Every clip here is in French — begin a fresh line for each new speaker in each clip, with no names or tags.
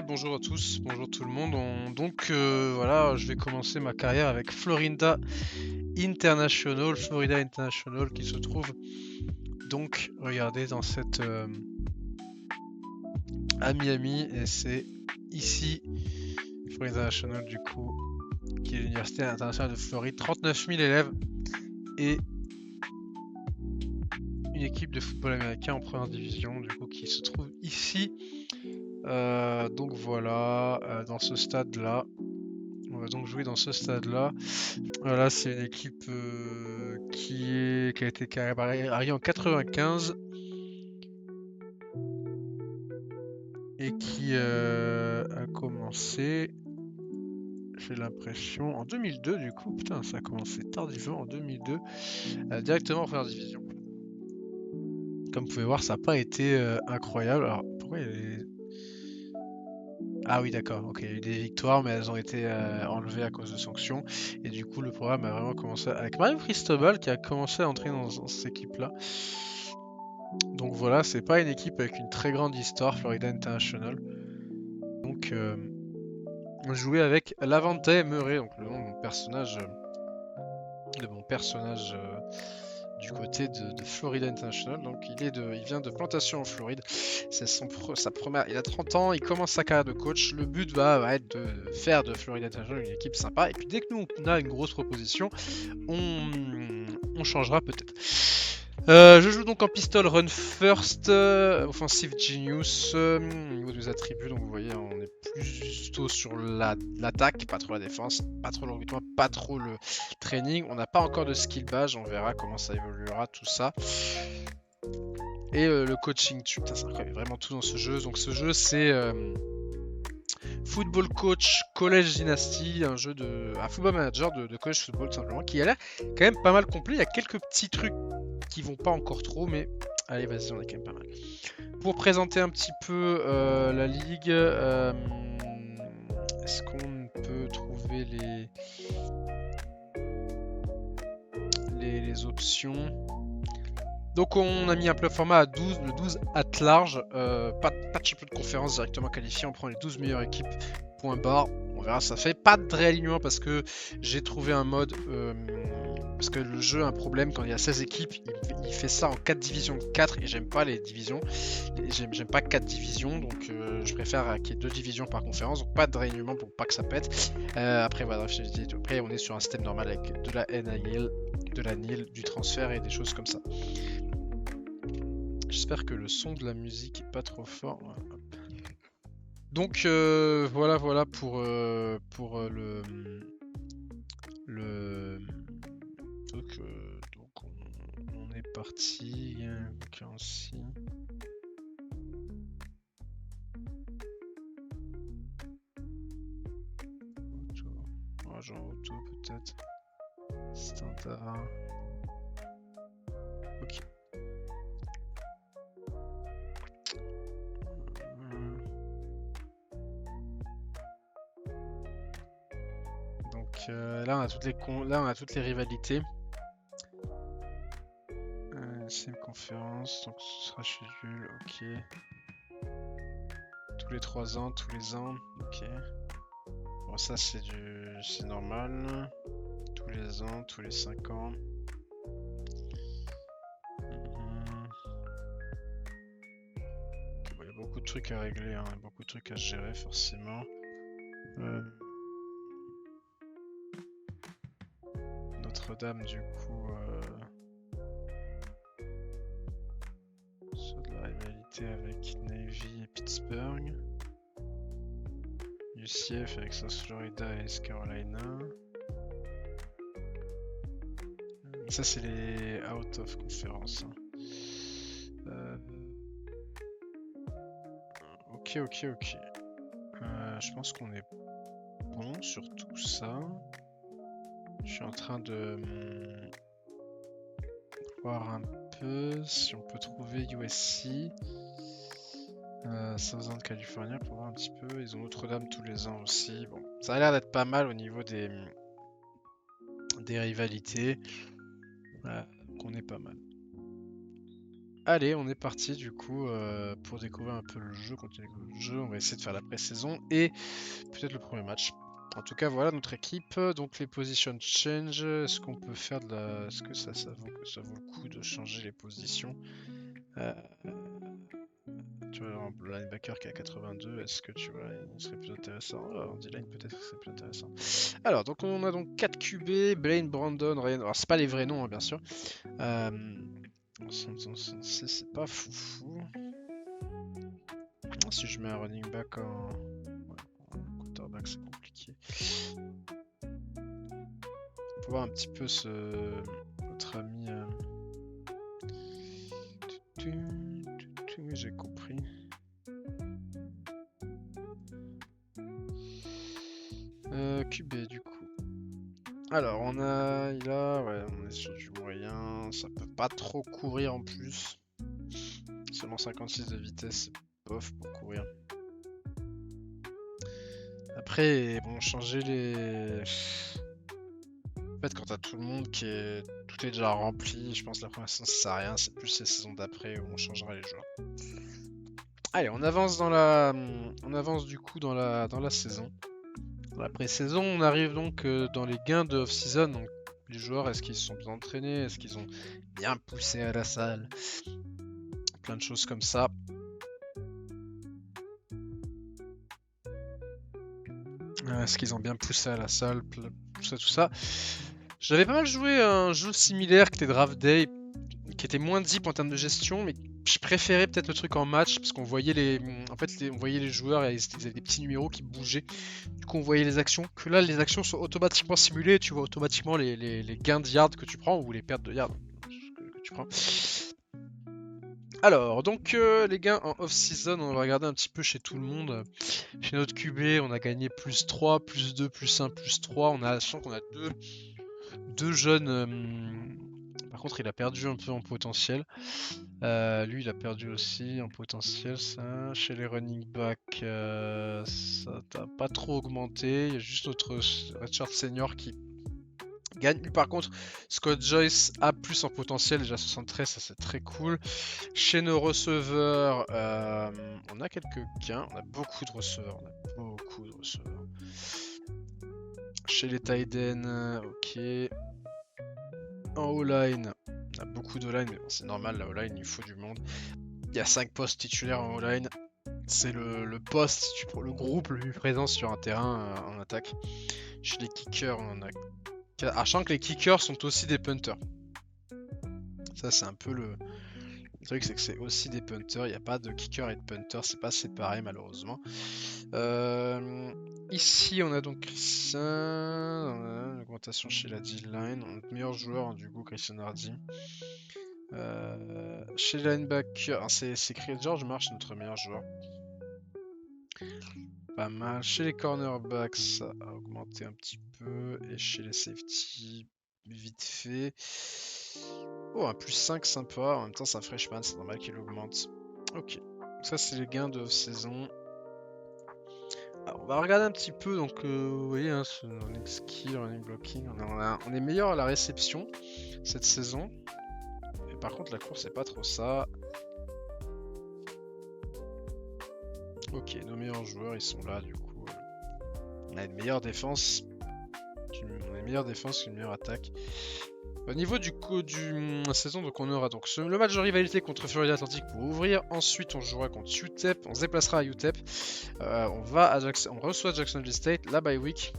Bonjour à tous, bonjour tout le monde. Voilà, je vais commencer ma carrière avec Florida International qui se trouve donc, regardez, à Miami, et c'est ici, Florida International du coup, qui est l'université internationale de Floride, 39 000 élèves et une équipe de football américain en première division du coup qui se trouve ici. Donc voilà, dans ce stade-là. On va donc jouer dans ce stade-là. Voilà, c'est une équipe qui a été créée en 95 et qui a commencé, j'ai l'impression, en 2002 du coup. Putain, ça a commencé tardivement en 2002, directement en première division. Comme vous pouvez voir, ça n'a pas été incroyable. Alors, pourquoi il y a des... Ah oui, d'accord, ok, il y a eu des victoires, mais elles ont été enlevées à cause de sanctions. Et du coup, le programme a vraiment commencé avec Mario Cristobal qui a commencé à entrer dans cette équipe-là. Donc voilà, c'est pas une équipe avec une très grande histoire, Florida International. Donc, on jouait avec Lavante Murray, donc le nom de mon personnage du côté de Florida International. Donc il vient de Plantation en Floride. C'est sa première. Il a 30 ans, il commence sa carrière de coach. Le but va être de faire de Florida International une équipe sympa. Et puis dès que nous on a une grosse proposition, on changera peut-être. Je joue donc en pistol run first, offensive genius. Au niveau des attributs, donc vous voyez, on est plutôt sur l'attaque, pas trop la défense, pas trop le recrutement, pas trop le training. On n'a pas encore de skill badge, on verra comment ça évoluera tout ça. Et le coaching, putain, c'est incroyable, vraiment tout dans ce jeu. Donc ce jeu, c'est Football Coach College Dynasty, un football manager de college football tout simplement, qui a l'air quand même pas mal complet. Il y a quelques petits trucs qui vont pas encore trop, mais allez, vas-y, on est quand même pas mal. Pour présenter un petit peu la ligue, est-ce qu'on peut trouver les options? Donc on a mis un format à 12, le 12 at large, pas de champion de conférence directement qualifié, on prend les 12 meilleures équipes, point barre, on verra ça fait. Pas de réalignement parce que j'ai trouvé un mode, parce que le jeu a un problème quand il y a 16 équipes, il fait ça en 4 divisions de 4 et j'aime pas les divisions, j'aime pas 4 divisions, donc je préfère qu'il y ait 2 divisions par conférence, donc pas de réalignement pour pas que ça pète. Après voilà, après on est sur un système normal avec de la NIL, de la NIL, du transfert et des choses comme ça. J'espère que le son de la musique est pas trop fort. Donc voilà pour le truc. Donc on est parti. Il y a un bouquin aussi. Auto. Oh, genre auto peut-être. Standard. Ok. Donc là on a toutes les rivalités. C'est une conférence, donc ce sera chez Jules, ok. Tous les 3 ans, tous les ans, ok. Bon ça c'est normal. Tous les ans, tous les 5 ans. Bon, il y a beaucoup de trucs à régler, hein, beaucoup de trucs à gérer forcément. Notre-Dame du coup sur de la rivalité avec Navy et Pittsburgh. UCF avec South Florida et East Carolina. Ça c'est les out of conference. Hein. Ok. Je pense qu'on est bon sur tout ça. Je suis en train de voir un peu si on peut trouver USC, Southern California pour voir un petit peu. Ils ont Notre-Dame tous les ans aussi. Bon, ça a l'air d'être pas mal au niveau des rivalités. Donc on est pas mal. Allez, on est parti du coup pour découvrir un peu le jeu, continuer le jeu. On va essayer de faire la pré-saison et peut-être le premier match. En tout cas, voilà notre équipe. Donc les position change. Est-ce qu'on peut faire de la... Est-ce que ça vaut le coup de changer les positions? Tu vois, le linebacker qui est à 82, est-ce que tu vois, il serait plus intéressant? Alors, D-line peut-être que c'est plus intéressant. Alors, donc on a donc 4 QB, Blaine, Brandon, Ryan. Alors, c'est pas les vrais noms, hein, bien sûr. 166, c'est pas foufou. Si je mets un running back en quarterback, c'est compliqué. On peut voir un petit peu notre ami. Oui, j'ai compris. QB du coup. Alors on a. Ouais, on est sur du moyen. Ça peut pas trop courir en plus. Seulement 56 de vitesse, c'est bof pour courir. Après, bon, changer les. En fait, quand t'as tout le monde tout est déjà rempli, je pense que la première saison ça sert à rien, c'est plus les saisons d'après où on changera les joueurs. Allez, on avance du coup dans la saison. Dans la pré-saison, on arrive donc dans les gains de off-season. Donc, les joueurs, est-ce qu'ils se sont bien entraînés? Est-ce qu'ils ont bien poussé à la salle? Plein de choses comme ça. Est-ce qu'ils ont bien poussé à la salle? Tout ça. J'avais pas mal joué à un jeu similaire qui était Draft Day, qui était moins deep en termes de gestion, mais je préférais peut-être le truc en match parce qu'on voyait on voyait les joueurs et ils avaient des petits numéros qui bougeaient. Du coup, on voyait les actions. Que là, les actions sont automatiquement simulées. Tu vois automatiquement les gains de yards que tu prends ou les pertes de yards que tu prends. Alors, donc les gains en off-season, on va regarder un petit peu chez tout le monde. Chez notre QB, on a gagné plus 3, plus 2, plus 1, plus 3. On a la chance qu'on a deux jeunes. Par contre, il a perdu un peu en potentiel. Lui, il a perdu aussi en potentiel. Ça. Chez les running backs, ça n'a pas trop augmenté. Il y a juste notre Redshirt Senior qui gagne. Lui, par contre, Scott Joyce a plus en potentiel, déjà 73, ça c'est très cool. Chez nos receveurs, on a quelques gains. On a beaucoup de receveurs. Chez les tight ends, ok. En O-line, on a beaucoup d'O-line, mais bon, c'est normal, la O-line, il faut du monde. Il y a 5 postes titulaires en O-line. C'est le poste, le groupe le plus présent sur un terrain en attaque. Chez les kickers, on en a 4. Sachant que les kickers sont aussi des punters. Ça, c'est un peu le truc, c'est que c'est aussi des punters. Il n'y a pas de kicker et de punter, c'est pas séparé malheureusement. Ici, on a donc Christian. On a une augmentation chez la D-line. Notre meilleur joueur, du coup, Christian Hardy. Chez les linebackers, c'est Chris George Marsh, notre meilleur joueur. Pas mal. Chez les cornerbacks, ça a augmenté un petit peu. Et chez les safety, vite fait. Oh, un plus 5 sympa. En même temps, c'est un freshman, c'est normal qu'il augmente. Ok. Ça, c'est les gains de saison. Alors, on va regarder un petit peu. Donc, vous voyez, hein, running skill, running blocking. On est meilleur à la réception cette saison. Et par contre, la course, c'est pas trop ça. Ok, nos meilleurs joueurs, ils sont là, du coup. On a une meilleure défense. On a une meilleure défense qu'une meilleure attaque. Au niveau du saison, donc on aura donc le match de rivalité contre Florida Atlantic pour ouvrir. Ensuite, on jouera contre UTEP. On se déplacera à UTEP. On reçoit Jacksonville State, la bye week.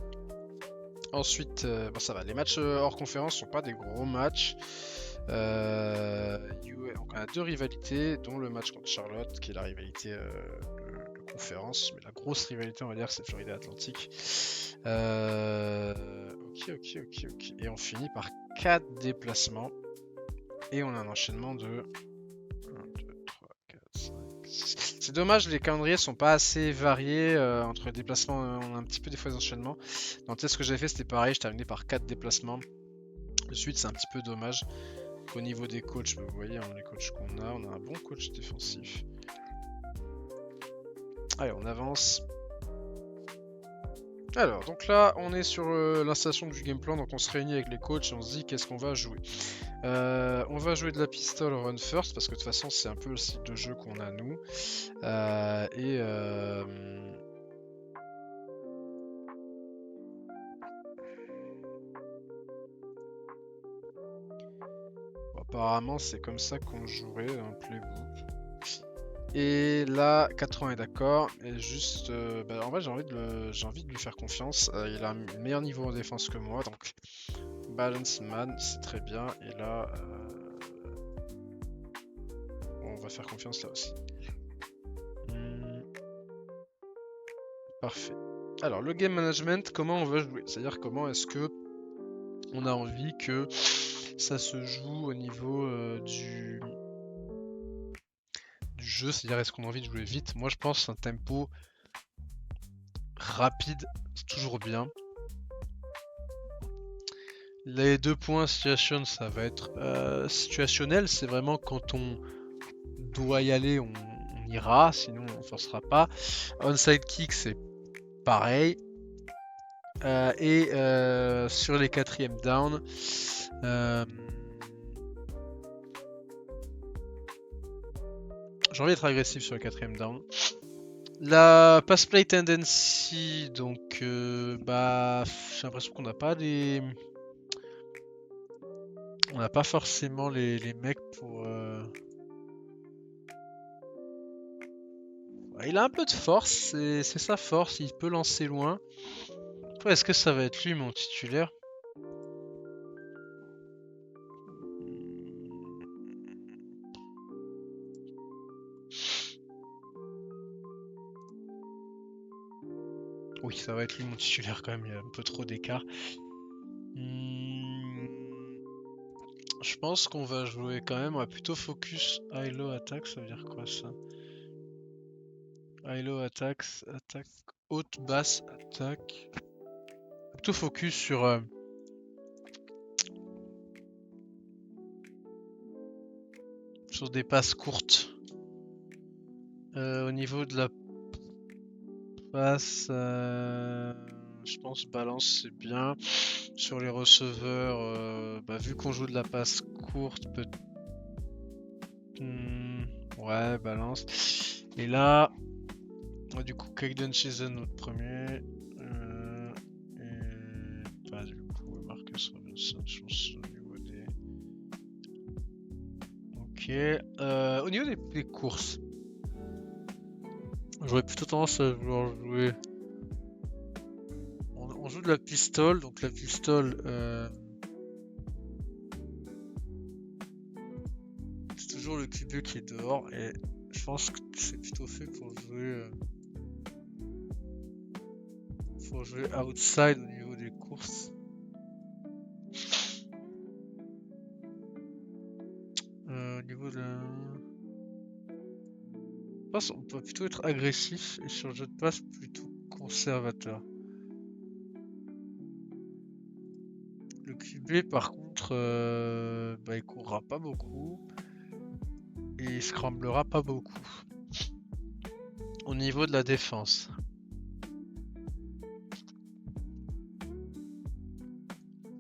Ensuite, bon ça va. Les matchs hors conférence sont pas des gros matchs. Donc on a 2 rivalités, dont le match contre Charlotte, qui est la rivalité de conférence. Mais la grosse rivalité, on va dire, c'est Florida Atlantic. Ok. Et on finit par 4 déplacements. Et on a un enchaînement de 1, 2, 3, 4, 5, 6. C'est dommage, les calendriers sont pas assez variés entre les déplacements. On a un petit peu des fois des enchaînements. Dans le test ce que j'avais fait, c'était pareil. Je terminais par 4 déplacements. De suite, c'est un petit peu dommage. Au niveau des coachs, vous voyez, les coachs qu'on a, on a un bon coach défensif. Allez, on avance. Alors, donc là, on est sur l'installation du game plan, donc on se réunit avec les coachs et on se dit qu'est-ce qu'on va jouer. On va jouer de la pistol run first, parce que de toute façon, c'est un peu le style de jeu qu'on a nous. Bon, apparemment, c'est comme ça qu'on jouerait dans le playbook. Et là, 80 est d'accord. Et juste, en vrai, j'ai envie de lui faire confiance. Il a un meilleur niveau en défense que moi, donc balance man, c'est très bien. Et là, on va faire confiance là aussi. Parfait. Alors, le game management, comment on va jouer? C'est-à-dire comment est-ce que on a envie que ça se joue au niveau du jeu, c'est-à-dire est-ce qu'on a envie de jouer vite? Moi je pense un tempo rapide, c'est toujours bien. Les 2 points situation, ça va être situationnel, c'est vraiment quand on doit y aller, on ira, sinon on forcera pas. Onside kick, c'est pareil. Sur les 4ème down, j'ai envie d'être agressif sur le 4ème down. La pass play tendency, donc j'ai l'impression qu'on n'a pas des... On n'a pas forcément les mecs pour... Il a un peu de force, c'est sa force, il peut lancer loin. Après, est-ce que ça va être lui mon titulaire? Oui, ça va être lui mon titulaire quand même, il y a un peu trop d'écart. Je pense qu'on va jouer quand même, on va plutôt focus high-low attack, ça veut dire quoi ça? High-low attack, haute, basse, attaque. Plutôt focus sur des passes courtes. Au niveau de la passe, je pense balance c'est bien. Sur les receveurs, vu qu'on joue de la passe courte, ouais, balance. Et là, du coup, Caden Season notre premier. Du coup, Marcus Robinson, je pense au niveau des... Ok. Au niveau des courses, j'aurais plutôt tendance à vouloir jouer... On joue de la pistole, donc la pistole... c'est toujours le QB qui est dehors, et je pense que c'est plutôt fait pour jouer outside au niveau des courses. Au niveau de la... Je pense qu'on peut plutôt être agressif et sur le jeu de passe plutôt conservateur. Le QB par contre, il courra pas beaucoup et il scramblera pas beaucoup. Au niveau de la défense,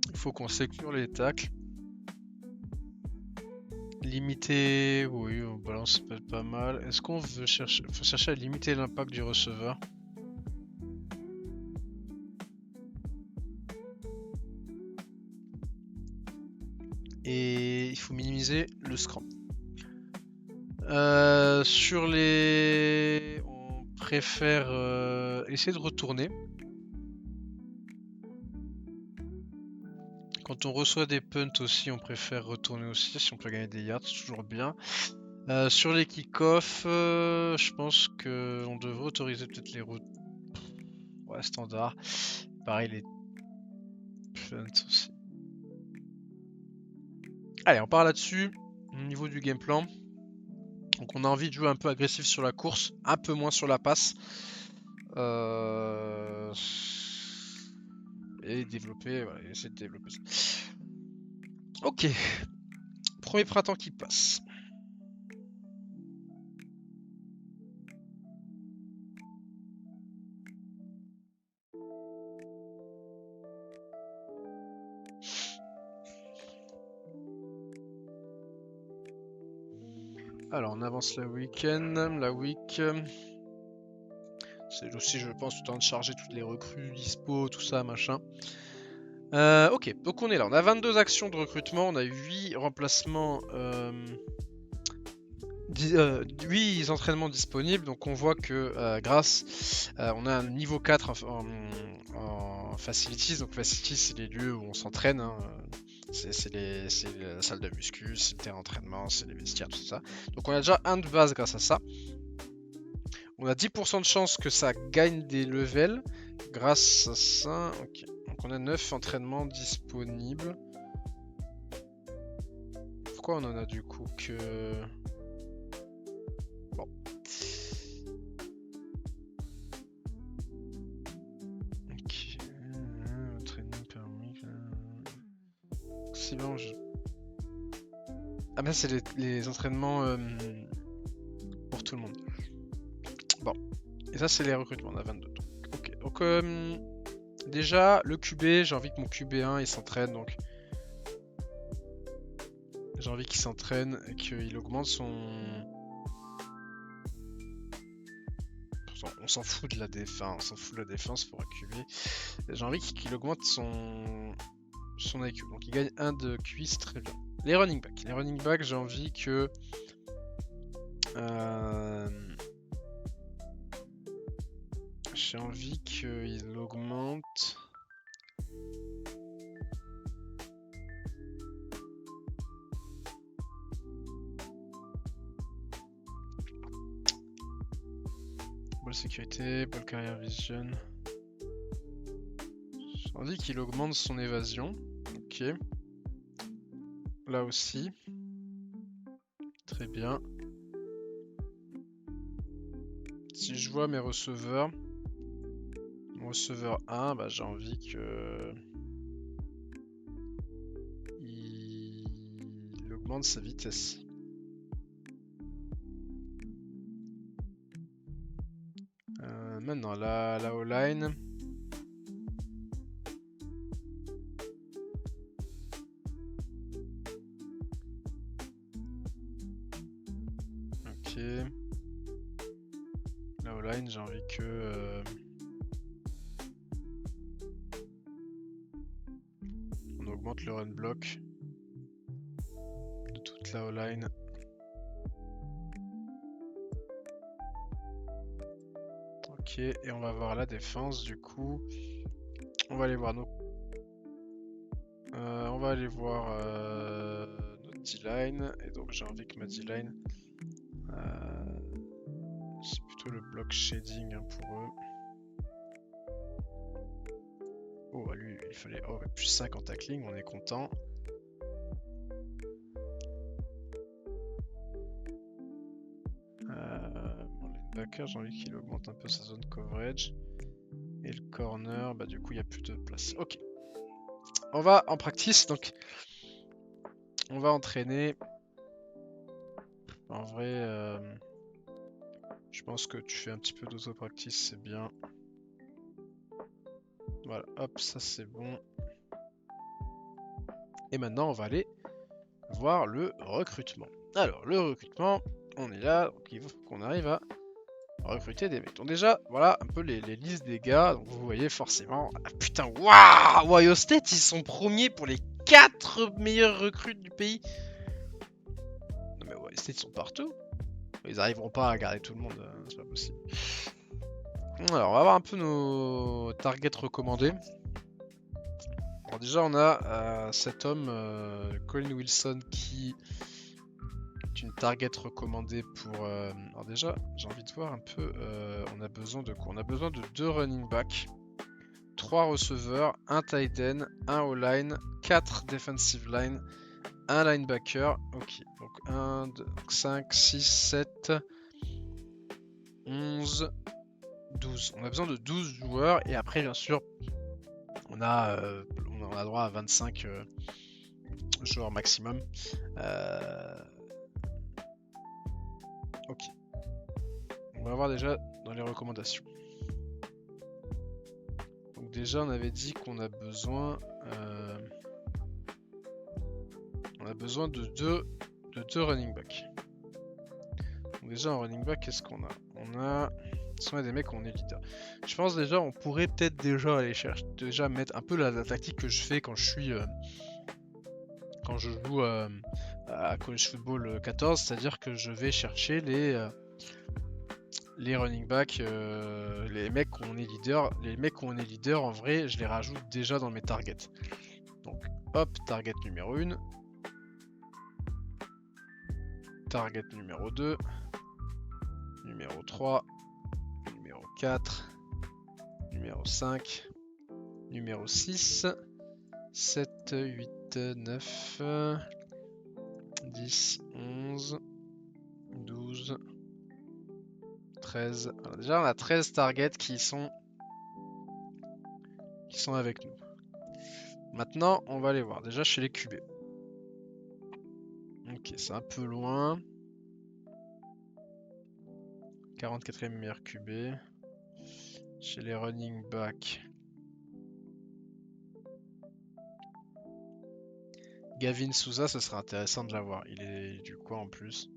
il faut qu'on sécure les tacles. Limiter, oui, on balance ça peut être pas mal. Est-ce qu'on veut chercher, faut chercher à limiter l'impact du receveur? Et il faut minimiser le scrum. Sur les... On préfère essayer de retourner. Quand on reçoit des punts aussi, on préfère retourner aussi. Si on peut gagner des yards, c'est toujours bien. Sur les kick-off, je pense qu'on devrait autoriser peut-être les routes. Ouais, standard. Pareil, les punts aussi. Allez, on part là-dessus. Au niveau du game plan. Donc on a envie de jouer un peu agressif sur la course, un peu moins sur la passe. Et développer, voilà, essayer de développer ça. Ok. Premier printemps qui passe. Alors on avance la week-end, la week. C'est aussi, je pense, le temps de charger toutes les recrues, dispo, tout ça, machin. Ok, donc on est là. On a 22 actions de recrutement, on a 8 remplacements, 8 entraînements disponibles. Donc on voit que on a un niveau 4 en facilities. Donc facilities, c'est les lieux où on s'entraîne. Hein. C'est la salle de muscu, c'est le terrain d'entraînement, c'est les vestiaires, tout ça. Donc on a déjà un de base grâce à ça. On a 10% de chance que ça gagne des levels grâce à ça. Ok. Donc on a 9 entraînements disponibles. Pourquoi on en a du coup que... Bon. Ok. Training permis. C'est bon, Ah ben c'est les entraînements pour tout le monde. Bon. Et ça c'est les recrutements, on a 22. Ok. Donc déjà le QB, j'ai envie que mon QB1 il s'entraîne donc. J'ai envie qu'il s'entraîne et qu'il augmente son... On s'en fout de la défense, on s'en fout de la défense pour un QB. J'ai envie qu'il augmente son IQ. Donc il gagne 1 de QI, c'est très bien. Les running backs. Les running backs, j'ai envie que... J'ai envie qu'il augmente... Ball sécurité, ball carrière vision. J'ai envie qu'il augmente son évasion. Ok. Là aussi. Très bien. Si je vois mes receveurs, mon receveur 1, bah, j'ai envie que il augmente sa vitesse. Maintenant, la O-line. Ok. La O-line, j'ai envie que... on augmente le run block de toute la O-line. Ok, et on va voir la défense du coup. On va aller voir nos... on va aller voir notre D-line. Et donc j'ai envie que ma D-line... c'est plutôt le block shading hein, pour eux. Oh, lui, il fallait plus 5 en tackling, on est content. Mon linebacker, j'ai envie qu'il augmente un peu sa zone coverage. Et le corner, bah du coup, il n'y a plus de place. Ok. On va en practice, donc on va entraîner. En vrai, je pense que tu fais un petit peu d'auto-practice, c'est bien. Voilà, hop, ça c'est bon. Et maintenant, on va aller voir le recrutement. Alors, le recrutement, on est là, donc il faut qu'on arrive à recruter des mecs. Donc déjà, voilà un peu les listes des gars. Donc vous voyez forcément... Ah, putain, waouh, Ohio State, ils sont premiers pour les 4 meilleurs recrues du pays. Non mais Ohio State, ils sont partout. Ils arriveront pas à garder tout le monde, c'est pas possible. Alors, on va voir un peu nos targets recommandés. Alors déjà, on a cet homme, Colin Wilson, qui est une target recommandée pour... alors déjà, j'ai envie de voir un peu... on a besoin de quoi? On a besoin de 2 running backs, 3 receveurs, 1 tight end, 1 O-line, 4 defensive line, 1 linebacker. Ok, donc 1, 2, 5, 6, 7, 11, 12. On a besoin de 12 joueurs et après, bien sûr, on a droit à 25 joueurs maximum. Ok. On va voir déjà dans les recommandations. Donc déjà, on avait dit qu'on a besoin On a besoin de deux running back. Donc déjà en running back, qu'est-ce qu'on a? On a... Ce sont des mecs où on est leader. Je pense déjà on pourrait peut-être déjà aller chercher, déjà mettre un peu la tactique que je fais quand je suis quand je joue à College Football 14, c'est-à-dire que je vais chercher les running back, les mecs où on est leader. Les mecs où on est leader, en vrai, je les rajoute déjà dans mes targets. Donc hop, target numéro 1, target numéro 2, numéro 3, numéro 4, numéro 5, numéro 6, 7, 8, 9, 10, 11, 12, 13. Alors déjà on a 13 targets qui sont avec nous. Maintenant on va aller voir déjà chez les QB. Ok, c'est un peu loin. 44e meilleur QB. Chez les running back. Gavin Souza, ce sera intéressant de l'avoir. Il est du quoi en plus?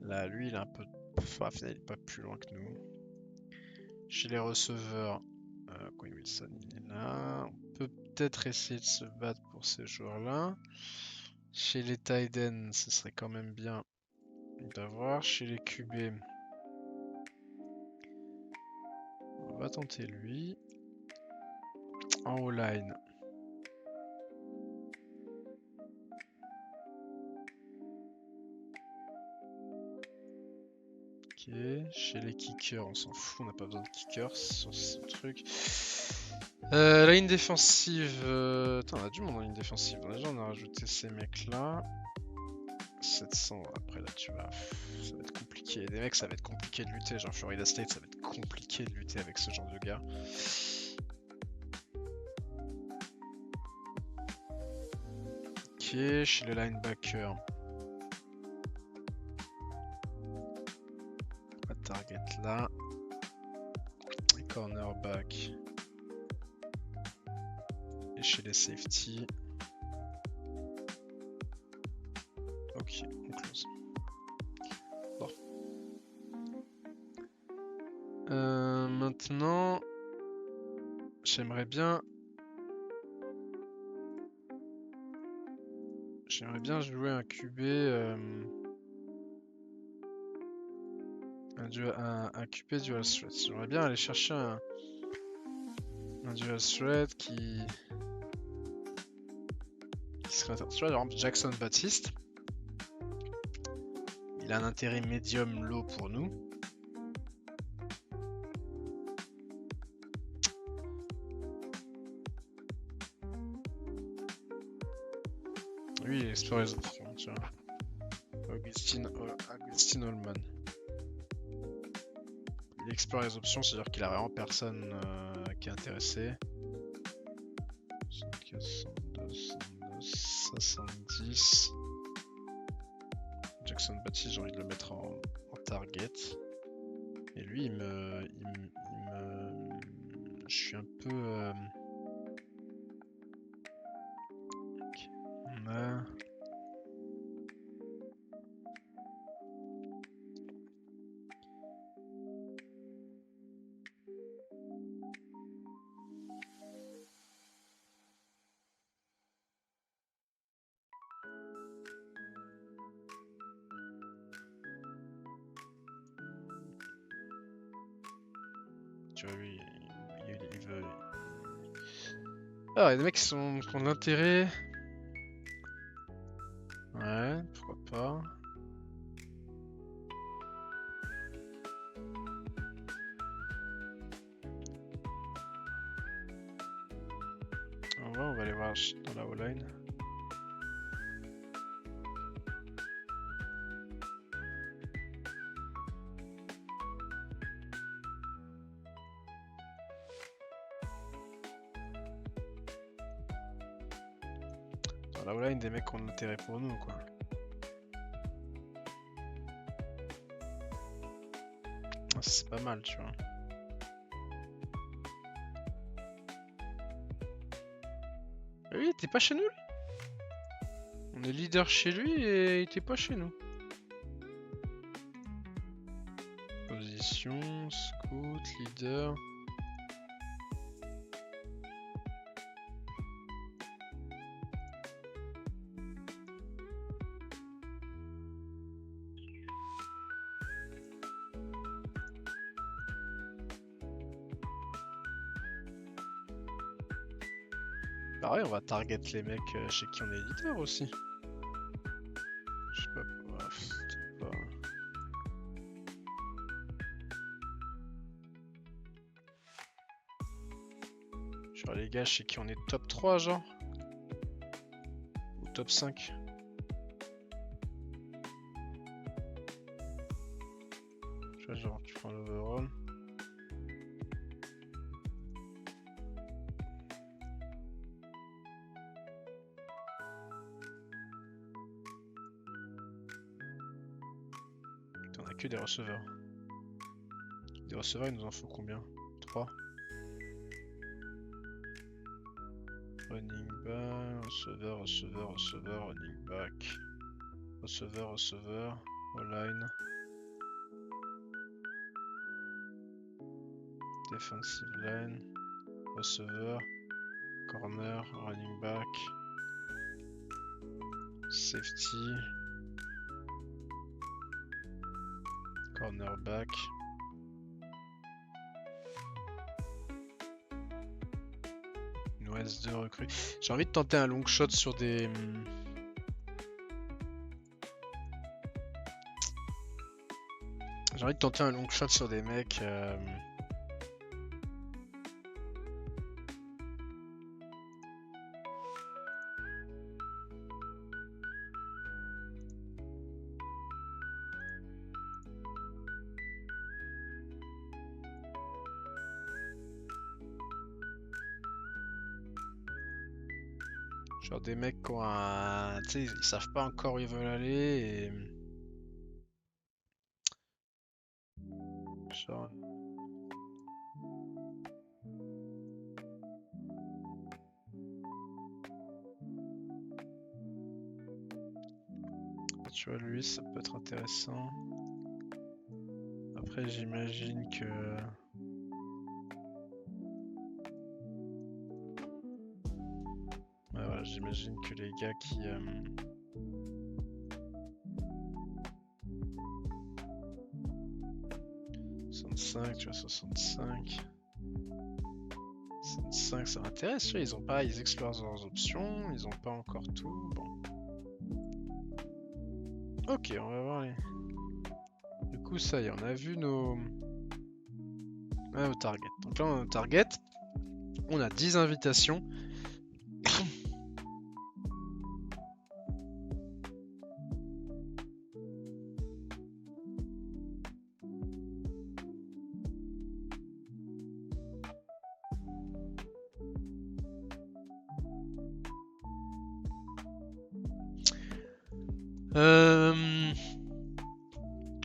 Là, lui, il est un peu... Enfin, il est pas plus loin que nous. Chez les receveurs, Quinn Wilson, il est là. On peut peut-être essayer de se battre pour ces joueurs-là. Chez les tight ends, ce serait quand même bien d'avoir. Chez les QB, on va tenter lui. En O-line. Ok, chez les kickers, on s'en fout, on n'a pas besoin de kickers sur ce truc. La ligne défensive. Attends, on a du monde en ligne défensive. Déjà, on a rajouté ces mecs-là. 700, après là, ça va être compliqué. Des mecs, ça va être compliqué de lutter. Genre Florida State, ça va être compliqué de lutter avec ce genre de gars. Ok, chez les linebackers. Pas de target là. Cornerback. Et chez les safety. Ok, on close. Bon. Maintenant, j'aimerais bien jouer un QB, un QB dual threat. J'aimerais bien aller chercher un dual threat qui serait intéressant. Tu vois, par exemple, Jackson Baptiste. Il a un intérêt médium low pour nous. Lui, il explore les options, tu vois. Augustine Holman. Il explore les options, c'est-à-dire qu'il a vraiment personne qui est intéressé. 70. Jackson Baptiste, j'ai envie de le mettre en target. Et lui, je suis un peu... Okay. On a... Tu vois, lui, il veut... Ah, il y a des mecs qui ont de l'intérêt. Ouais, pourquoi pas. On va aller voir dans la O-line. Dans la O-line, des mecs qui ont de l'intérêt pour nous, quoi. C'est pas mal, tu vois. Oui, t'es pas chez nous, lui? On est leader chez lui et il était pas chez nous. Position, scout, leader. Pareil, on va target les mecs chez qui on est leader aussi. Je sais pas. Peut-être pas. Genre les gars chez qui on est top 3 genre. Ou top 5. Tu vois genre tu prends l'overall. On a que des receveurs. Des receveurs il nous en faut combien? 3. Running back, receveur, receveur, receveur, running back. Receveur, receveur, O-line. Defensive line. Receveur. Corner, running back. Safety. Cornerback. Il nous reste 2 recrues. J'ai envie de tenter un long shot sur des... J'ai envie de tenter un long shot sur des mecs... Genre des mecs qui ont un... Tu sais, ils savent pas encore où ils veulent aller et... Genre... Tu vois, lui, ça peut être intéressant. Après, j'imagine que... Ouais, voilà, j'imagine que les gars qui... 65, tu vois, 65... 65, ça m'intéresse, tu vois, ils ont pas... Ils explorent leurs options, ils ont pas encore tout, bon. Ok, on va voir les... Du coup, ça y est, on a vu nos... Ah, au target. Donc là, on a au target. On a 10 invitations.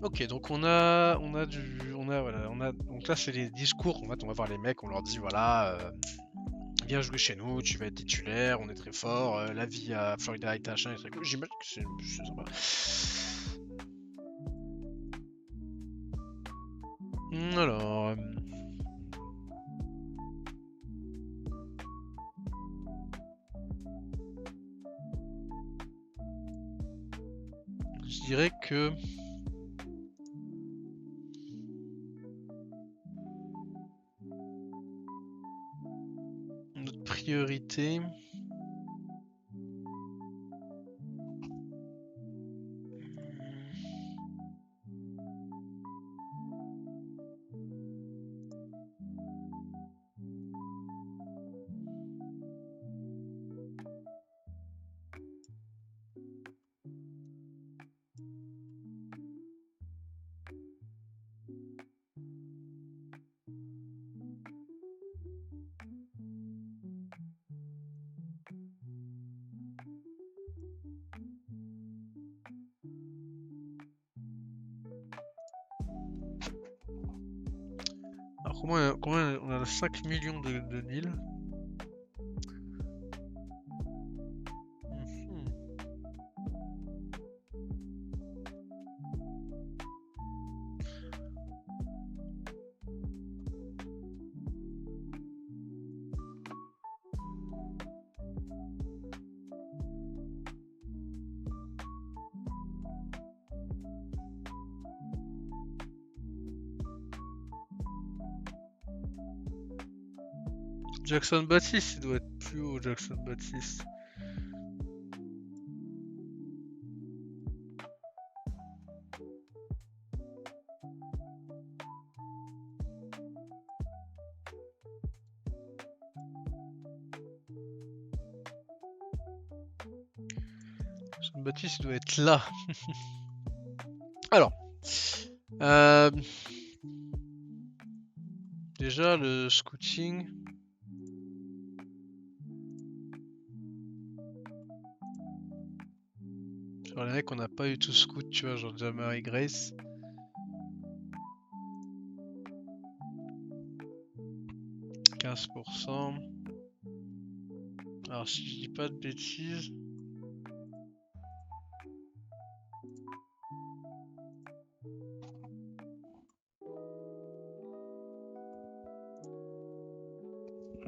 Ok, donc on a donc là c'est les discours. On va voir les mecs, on leur dit voilà, viens jouer chez nous, tu vas être titulaire, on est très fort, la vie à Florida est est très cool. J'imagine que c'est sympa. Alors. Je dirais que... Notre priorité... Alors combien on a 5 millions de deals. Jackson Baptiste, il doit être plus haut, Jackson Baptiste. Jackson Baptiste, il doit être là. Alors. Déjà, le scouting. Genre les mecs, on n'a pas eu tout scout, tu vois, genre Jamari Grace. « 15%. Alors si je dis pas de bêtises.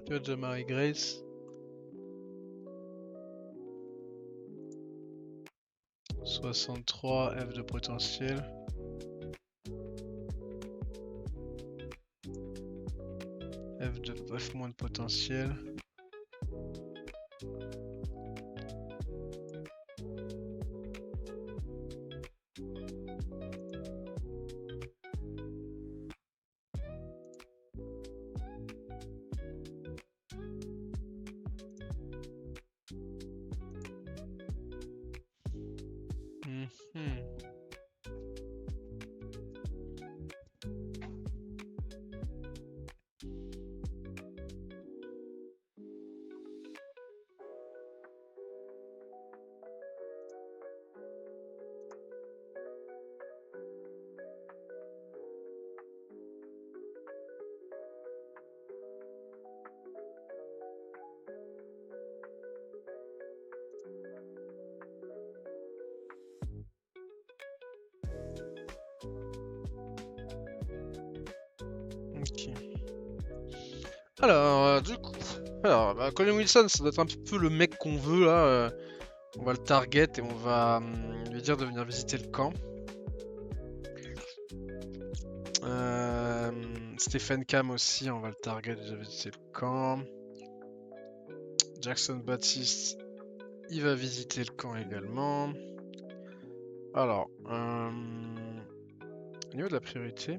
Tu vois, Jamari Grace. 63 F de potentiel. F moins de potentiel. Ok. Alors, du coup, Colin Wilson, ça doit être un peu le mec qu'on veut là. On va le target et on va lui dire de venir visiter le camp. Stephen Cam aussi, on va le target de visiter le camp. Jackson Baptiste, il va visiter le camp également. Alors, au niveau de la priorité.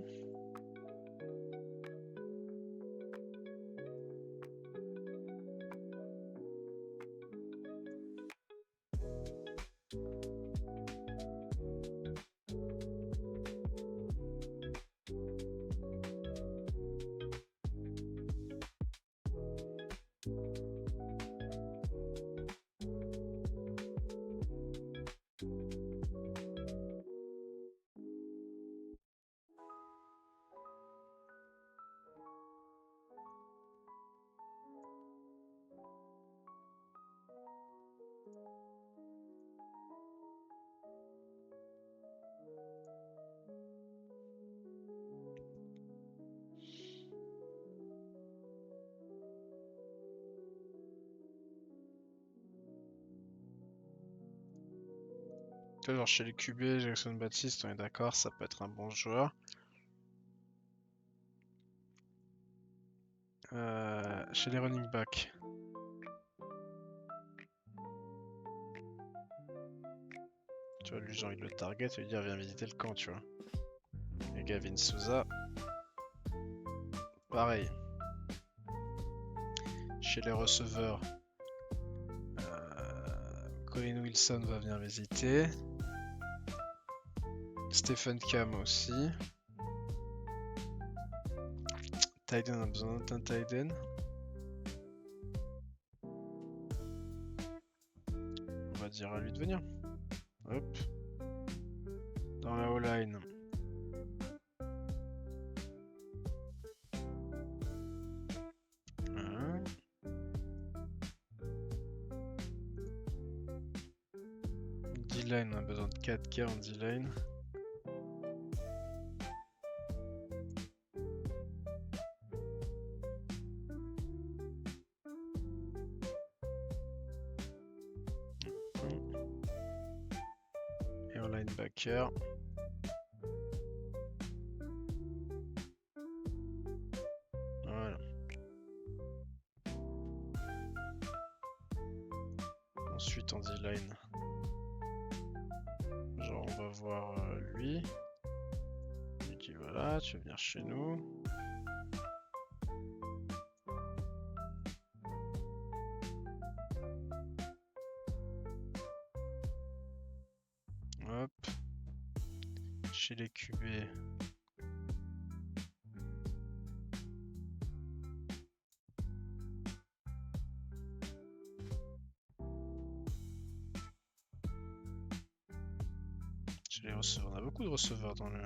Genre chez les QB, Jackson Baptiste, on est d'accord, ça peut être un bon joueur. Chez les running backs. Tu vois, lui j'ai envie de le target, lui dire viens visiter le camp, tu vois. Et Gavin Souza. Pareil. Chez les receveurs. Colin Wilson va venir visiter. Stephen Cam aussi. Tyden, on a besoin d'un Tyden. On va dire à lui de venir. Hop. Dans la O-line. D-line, on a besoin de 4K en D-line. Et en linebacker. Voilà. suite en D-line. Genre on va voir lui. Il dit voilà, tu veux venir chez nous. Hop. Chez les QB. Chez les receveurs, on a beaucoup de receveurs dans le...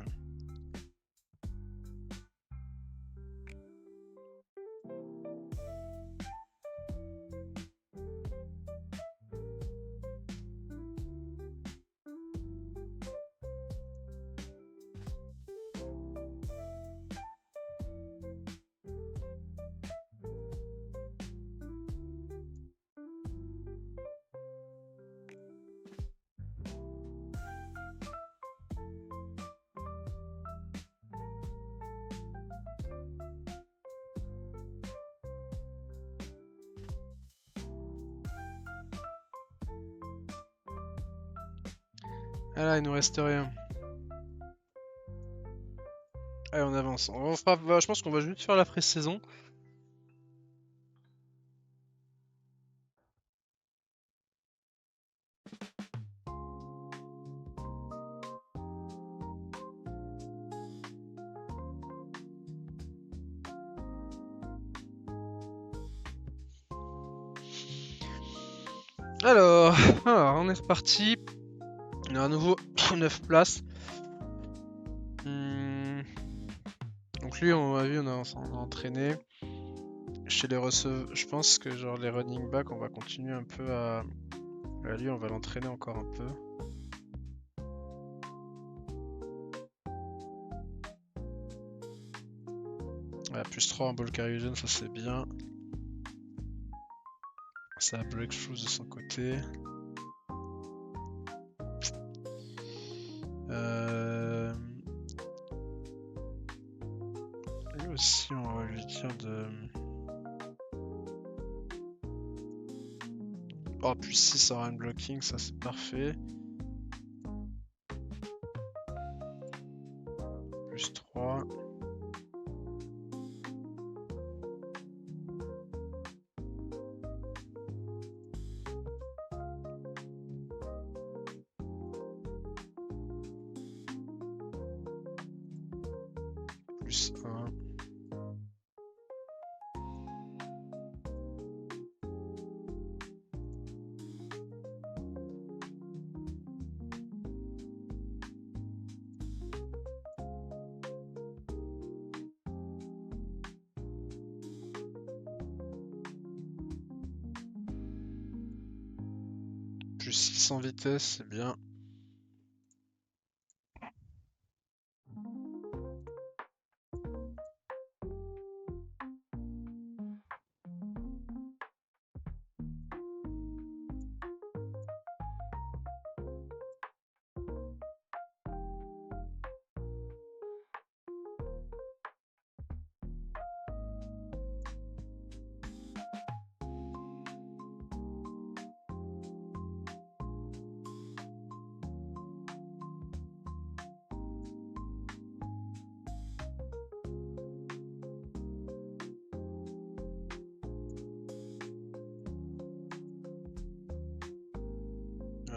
Ah là, il nous reste rien. Allez, on avance. Je pense qu'on va juste faire la pré-saison. Alors, on est reparti. On a à nouveau 9 places. Donc lui, on a vu, on a entraîné. Chez les receveurs, je pense que genre les running back, on va continuer un peu à lui, on va l'entraîner encore un peu. Ouais, plus 3 en ball carry zone, ça c'est bien. Ça a breakthrough de son côté. Lui aussi, on va lui dire de... Oh, plus 6 en run blocking, ça c'est parfait. Plus 3. Plus 1. Plus 6 en vitesse, c'est bien.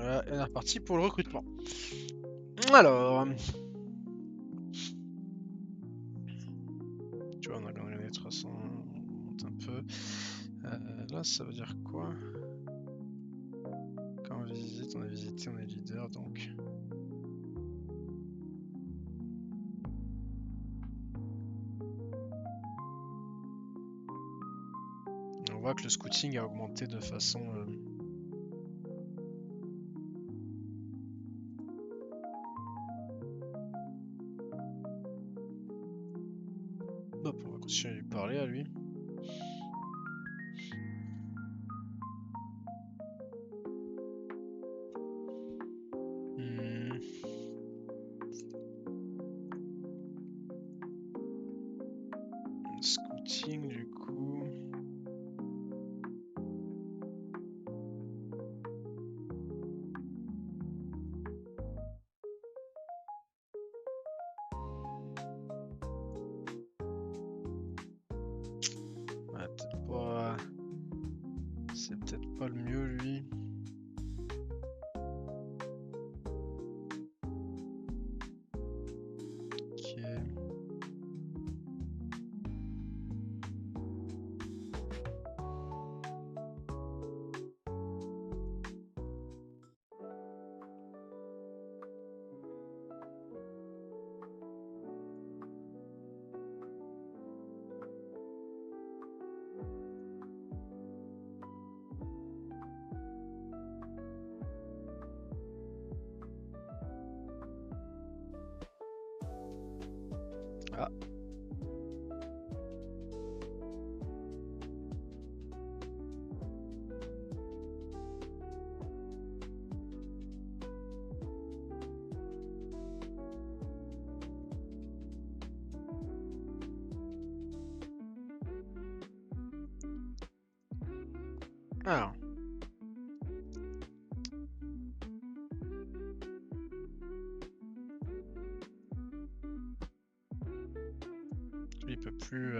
Voilà, et on est reparti pour le recrutement. Alors... Tu vois, on a gagné les 300, on monte un peu. Là, ça veut dire quoi? Quand on visite, on a visité, on est leader, donc... On voit que le scouting a augmenté de façon... Hop, on va continuer à lui parler à lui. Scouting du coup... C'est peut-être pas le mieux, lui. Ok. Ah. Alors. Lui, il peut plus...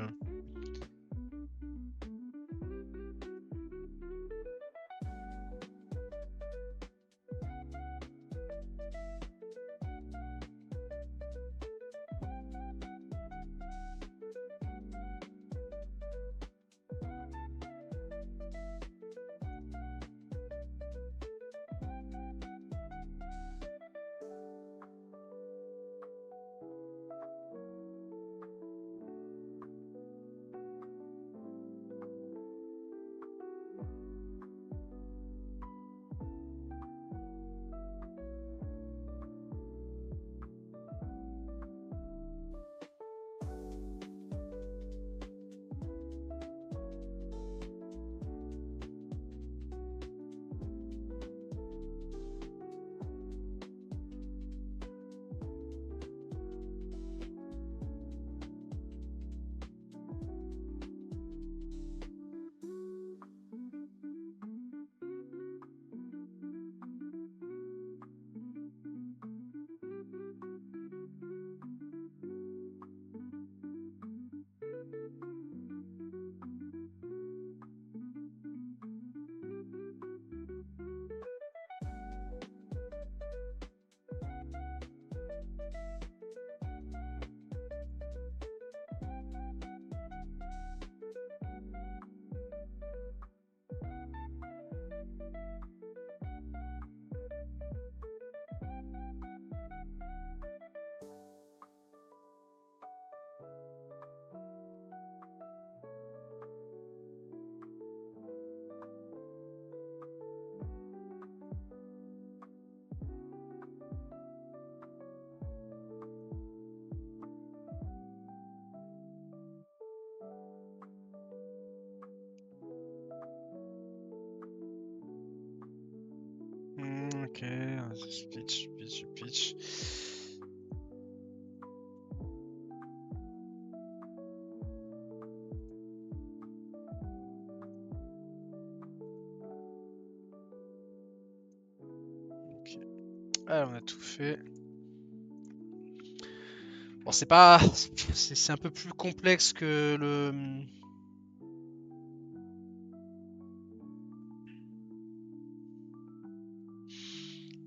Ok, pitch. Ok. Alors, on a tout fait. Bon, c'est pas... C'est un peu plus complexe que le...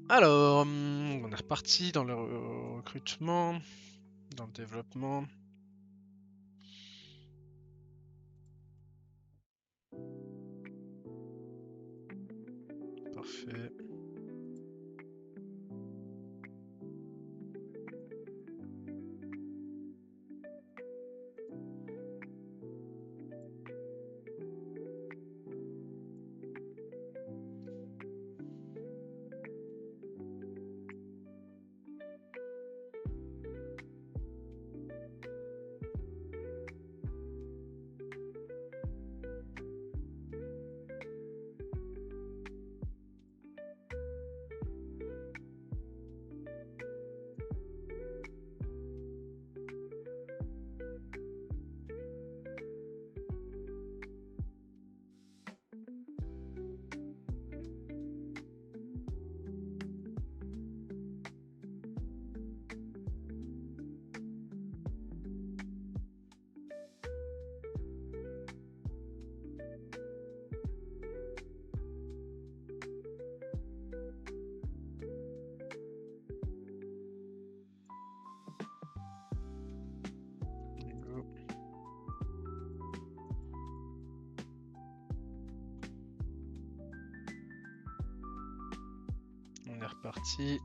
Alors, on est reparti dans le recrutement, dans le développement. Parfait. parti.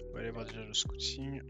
On va aller voir déjà le scouting.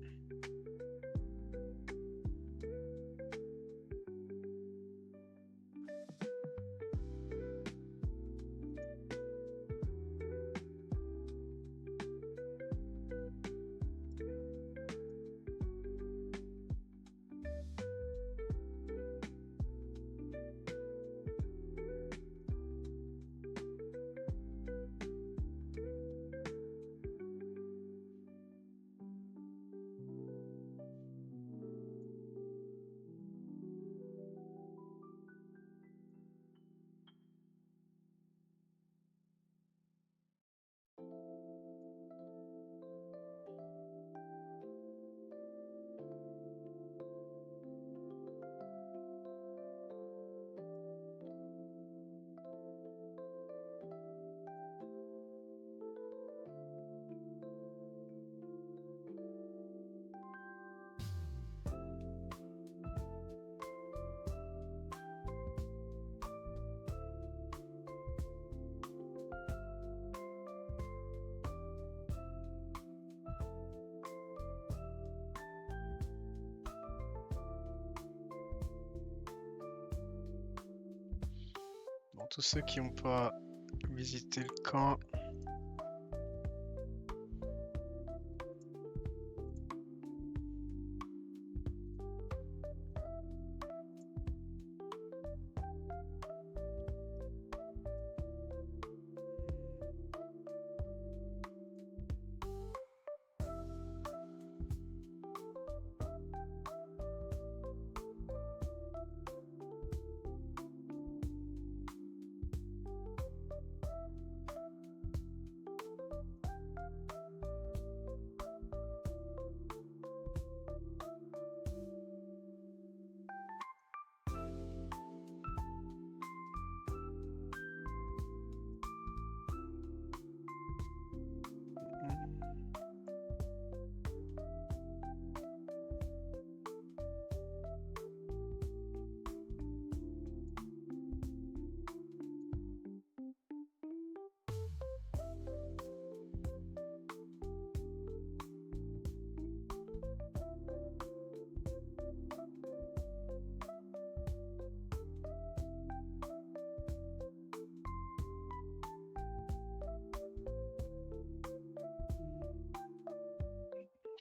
Bon, tous ceux qui n'ont pas visité le camp.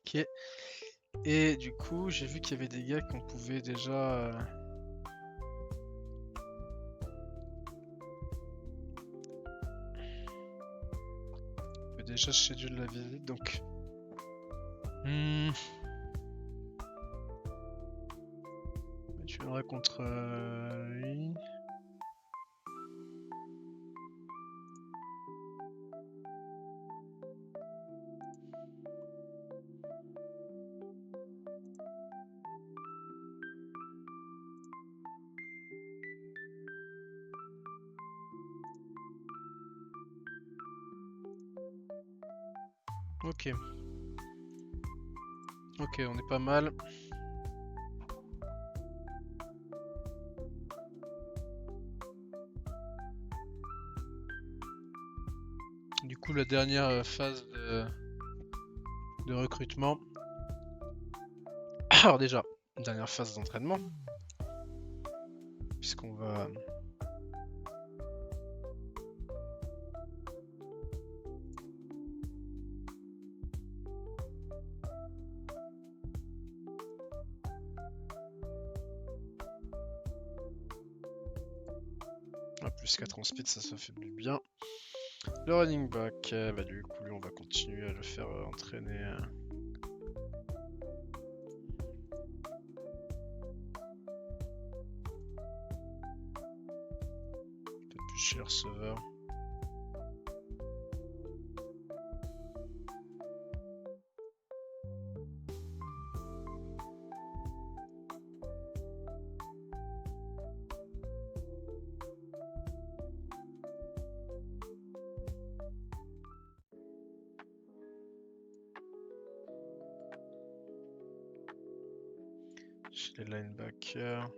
Ok. Et du coup, j'ai vu qu'il y avait des gars qu'on pouvait déjà... on peut déjà schedule la visite, donc... Tu viendras contre lui. Ok. Ok, on est pas mal. Du coup, la dernière phase de recrutement. Alors déjà, dernière phase d'entraînement. Puisqu'on va... Ah, plus 4 en speed, ça fait du bien. Le running back, bah du coup, lui, on va continuer à le faire entraîner. Peut-être plus chez les receveurs. Chez les linebackers.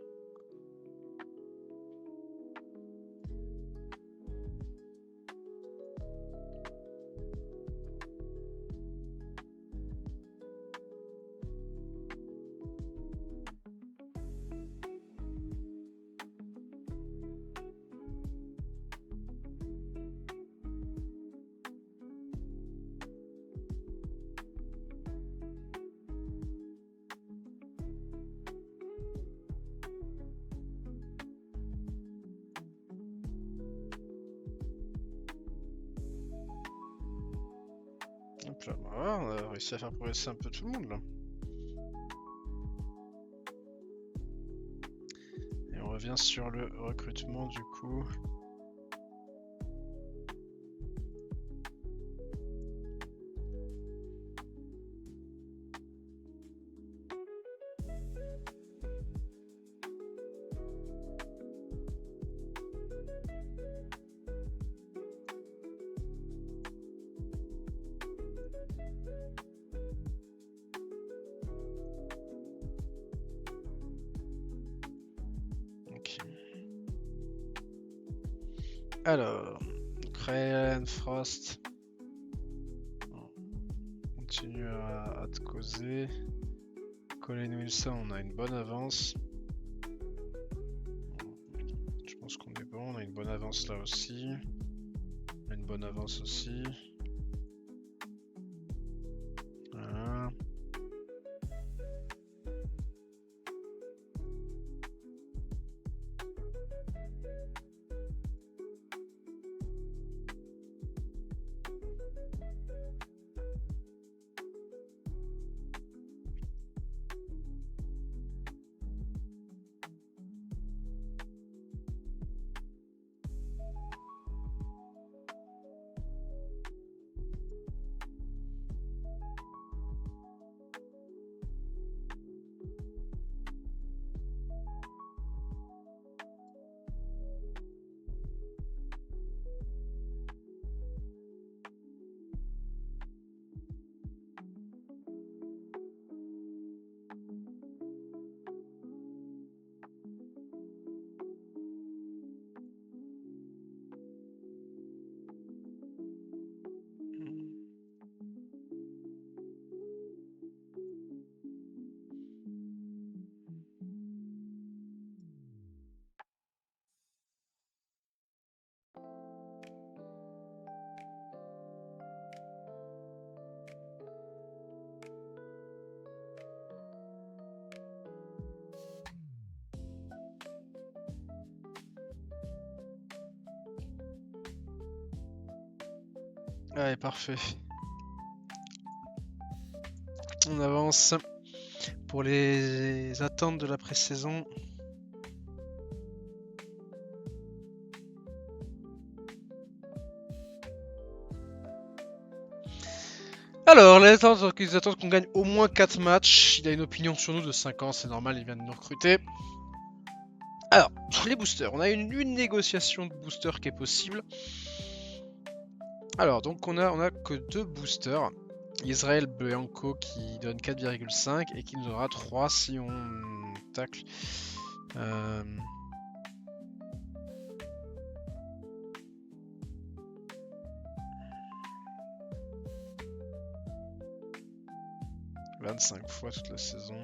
Hop là, voilà, on a réussi à faire progresser un peu tout le monde là. Et on revient sur le recrutement du coup. Ok. Alors, Ryan Frost. On continue à te causer. Colin Wilson, on a une bonne avance. Je pense qu'on est bon, on a une bonne avance là aussi. On a une bonne avance aussi. Voilà. Allez, parfait. On avance pour les attentes de la pré-saison. Alors, ils attendent qu'on gagne au moins 4 matchs. Il a une opinion sur nous de 5 ans, c'est normal, il vient de nous recruter. Alors, les boosters. On a une négociation de booster qui est possible. Alors, donc on a que 2 boosters. Israël Bianco qui donne 4,5 et qui nous donnera 3 si on tacle. 25 fois toute la saison.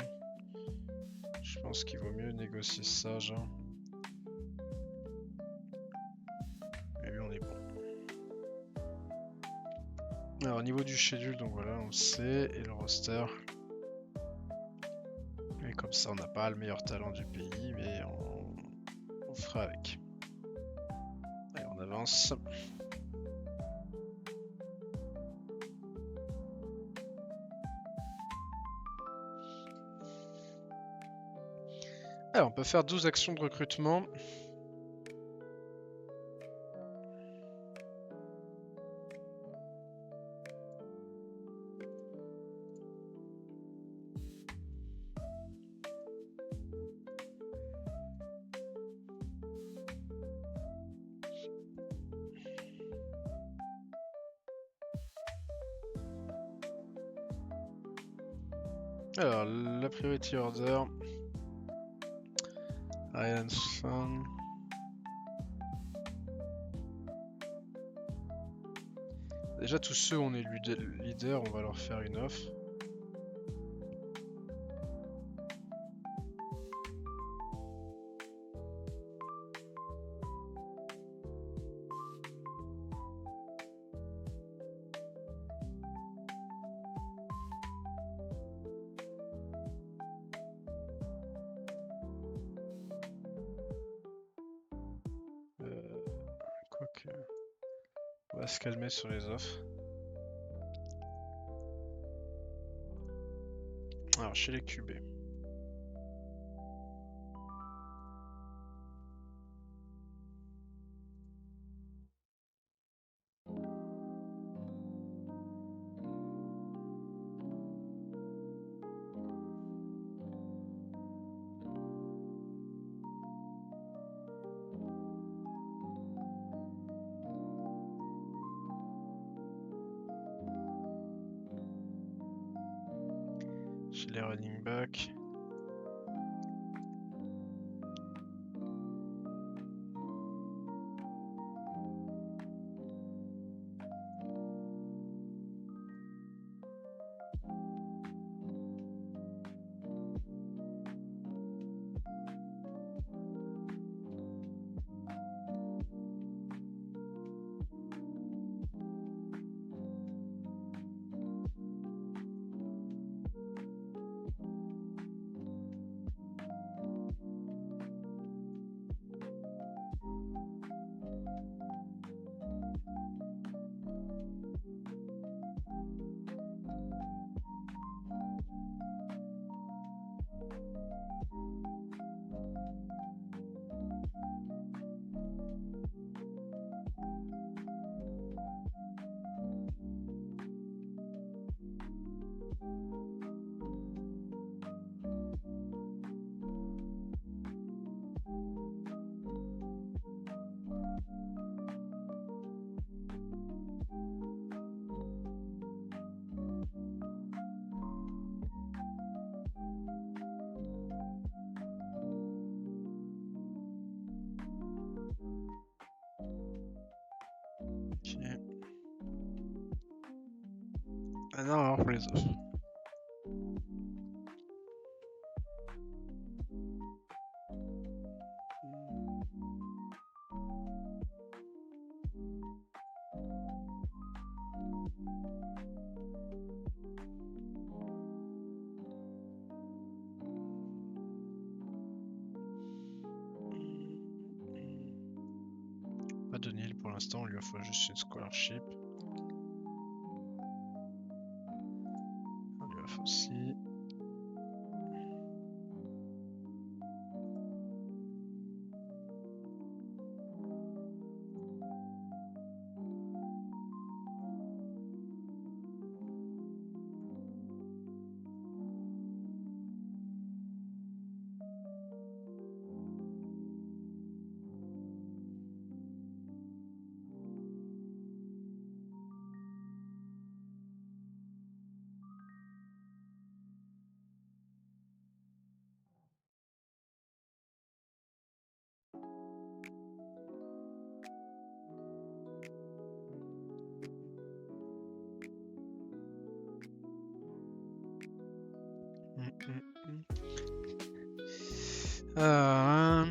Je pense qu'il vaut mieux négocier ça, genre. Mais lui, on est bon. Alors, au niveau du schedule, donc voilà, on le sait. Et le roster. Et comme ça, on n'a pas le meilleur talent du pays, mais on fera avec. Allez, on avance. Alors, on peut faire 12 actions de recrutement. Alors, la priority order. Ryan Fan. Déjà tous ceux où on est leader, on va leur faire une offre. Quoique... On va se calmer sur les offres. Alors chez les QB. Chez les running backs. Ok. Ah non, alors pour les offres. Pas de Neil pour l'instant, on lui offre juste une scholarship. On lui offre aussi. Euh...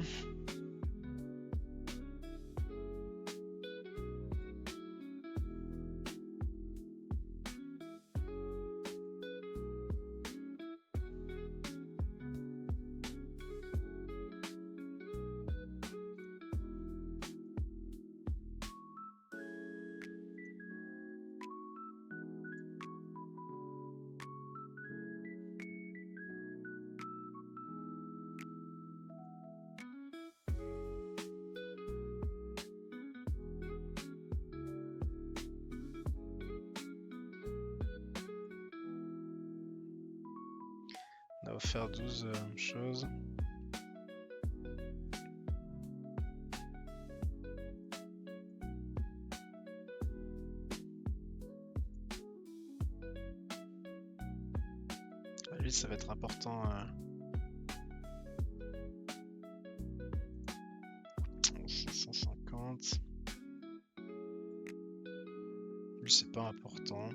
On a offert 12 choses. Lui, ça va être important. 60. Lui, c'est pas important.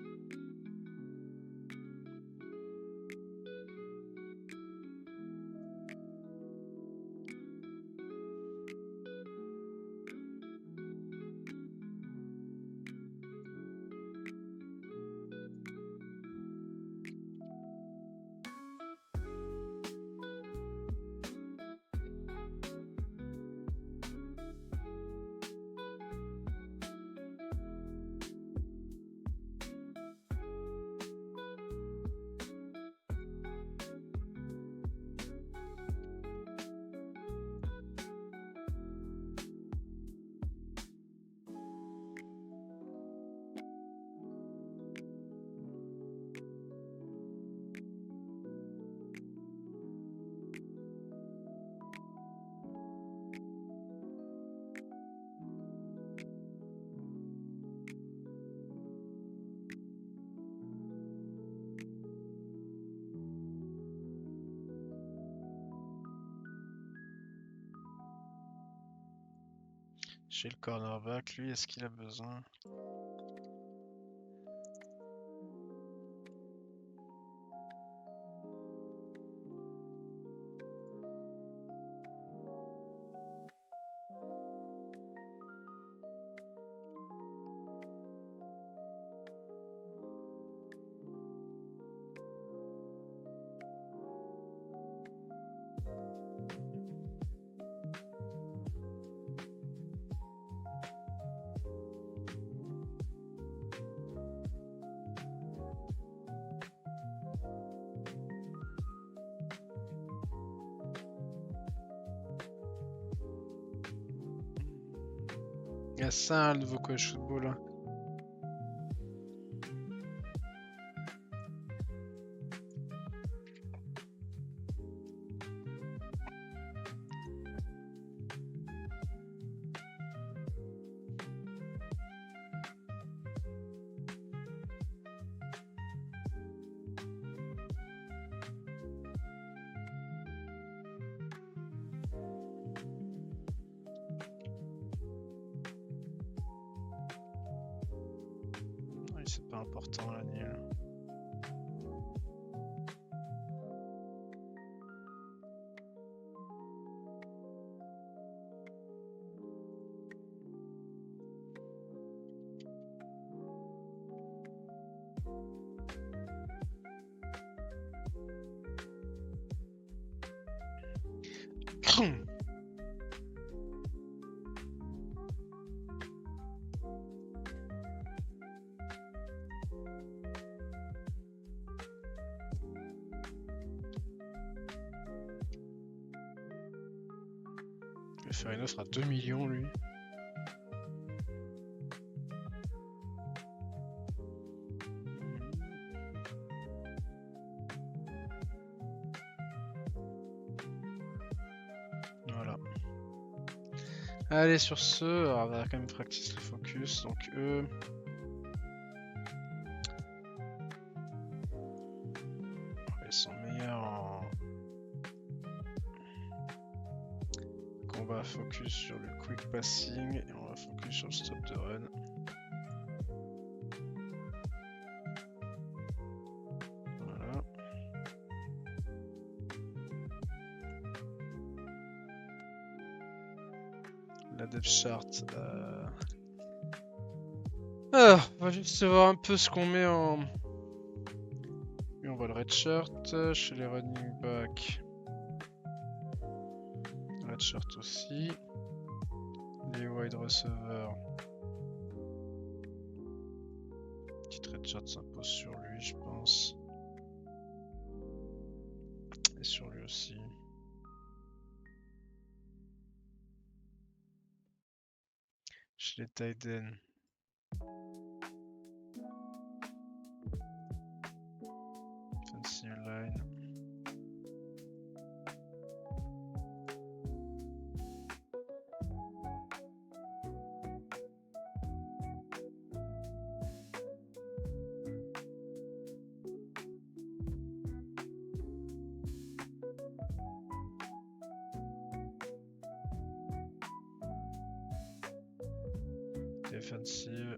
Chez le cornerback, lui, est-ce qu'il a besoin? Il y a ça, le nouveau coach football. Là. Oui, c'est pas important la nul. Il va faire une offre à 2 millions lui. Voilà. Allez, sur ce, alors, on va quand même practice le focus. Donc eux. Ils sont meilleurs en. Donc on va focus sur le quick passing et on va focus sur le stop de run. Voilà. La depth chart. Alors, on va juste voir un peu ce qu'on met en. Et on voit le redshirt chez les running backs. Redshirt aussi. Les wide receivers. Petite redshirt s'impose sur lui, je pense. Et sur lui aussi. Chez les tight ends. Fancy line. defensive.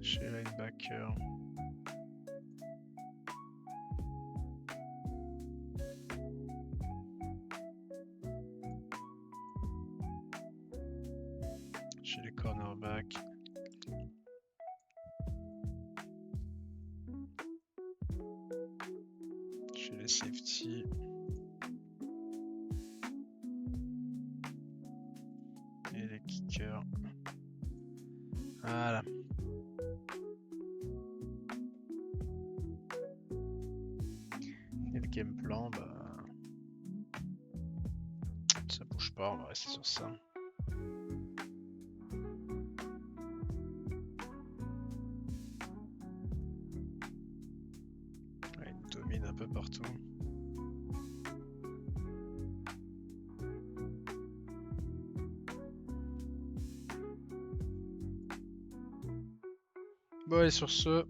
Chez linebacker. Chez les cornerbacks. Chez les safety. Et les kickers. Voilà. Et le game plan, bah... ça bouge pas, on va rester sur ça. Ouais, il domine un peu partout. Bon, allez, sur ce...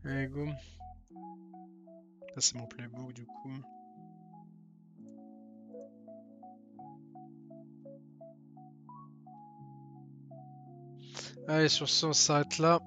Allez, go. Ça, c'est mon playbook, du coup. Allez, sur ce, on s'arrête là.